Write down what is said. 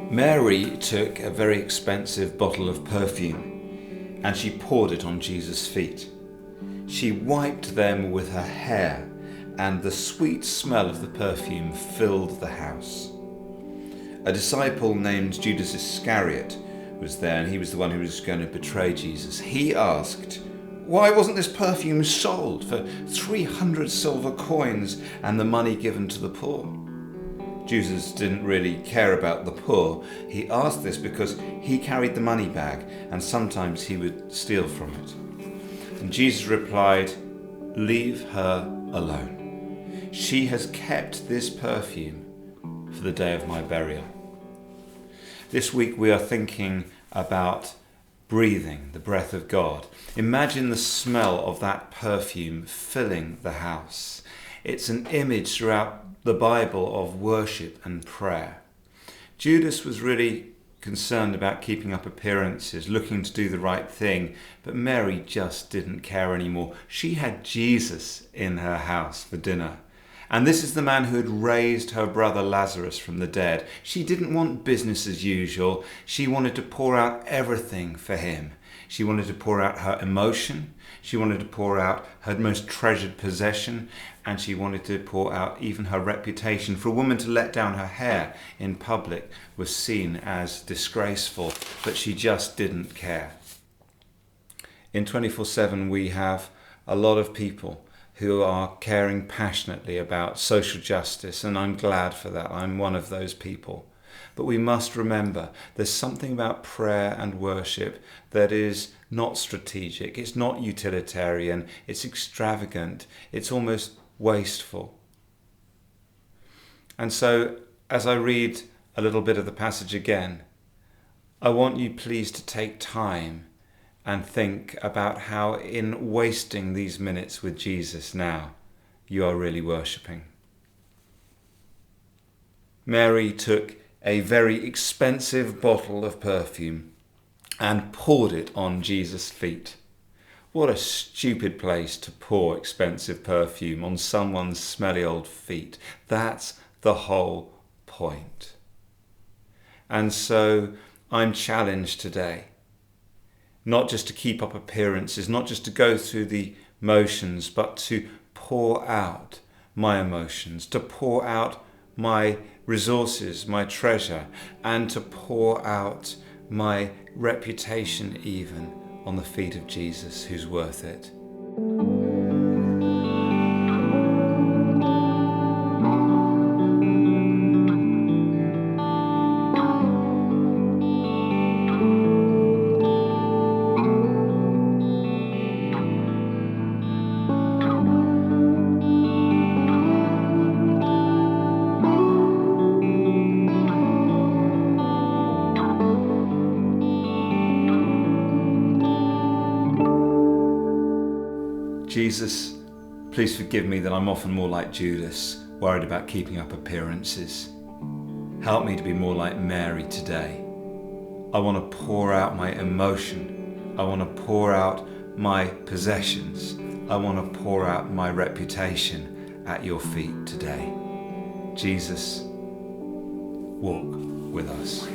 Mary took a very expensive bottle of perfume and she poured it on Jesus' feet. She wiped them with her hair, and the sweet smell of the perfume filled the house. A disciple named Judas Iscariot was there, and he was the one who was going to betray Jesus. He asked, "Why wasn't this perfume sold for 300 silver coins and the money given to the poor?" Jesus didn't really care about the poor. He asked this because he carried the money bag and sometimes he would steal from it. And Jesus replied, "Leave her alone. She has kept this perfume for the day of my burial." This week we are thinking about breathing, the breath of God. Imagine the smell of that perfume filling the house. It's an image throughout the Bible of worship and prayer. Judas was really concerned about keeping up appearances, looking to do the right thing, but Mary just didn't care anymore. She had Jesus in her house for dinner. And this is the man who had raised her brother Lazarus from the dead. She didn't want business as usual. She wanted to pour out everything for him. She wanted to pour out her emotion. She wanted to pour out her most treasured possession. And she wanted to pour out even her reputation. For a woman to let down her hair in public was seen as disgraceful, but she just didn't care. In 24/7 we have a lot of people who are caring passionately about social justice, and I'm glad for that. I'm one of those people. But we must remember there's something about prayer and worship that is not strategic, it's not utilitarian, it's extravagant, it's almost wasteful. And so, as I read a little bit of the passage again, I want you please to take time and think about how in wasting these minutes with Jesus now, you are really worshipping. Mary took a very expensive bottle of perfume and poured it on Jesus' feet. What a stupid place to pour expensive perfume on someone's smelly old feet. That's the whole point. And so I'm challenged today, not just to keep up appearances, not just to go through the motions, but to pour out my emotions, to pour out my resources, my treasure, and to pour out my reputation even on the feet of Jesus, who's worth it. Jesus, please forgive me that I'm often more like Judas, worried about keeping up appearances. Help me to be more like Mary today. I want to pour out my emotion. I want to pour out my possessions. I want to pour out my reputation at your feet today. Jesus, walk with us.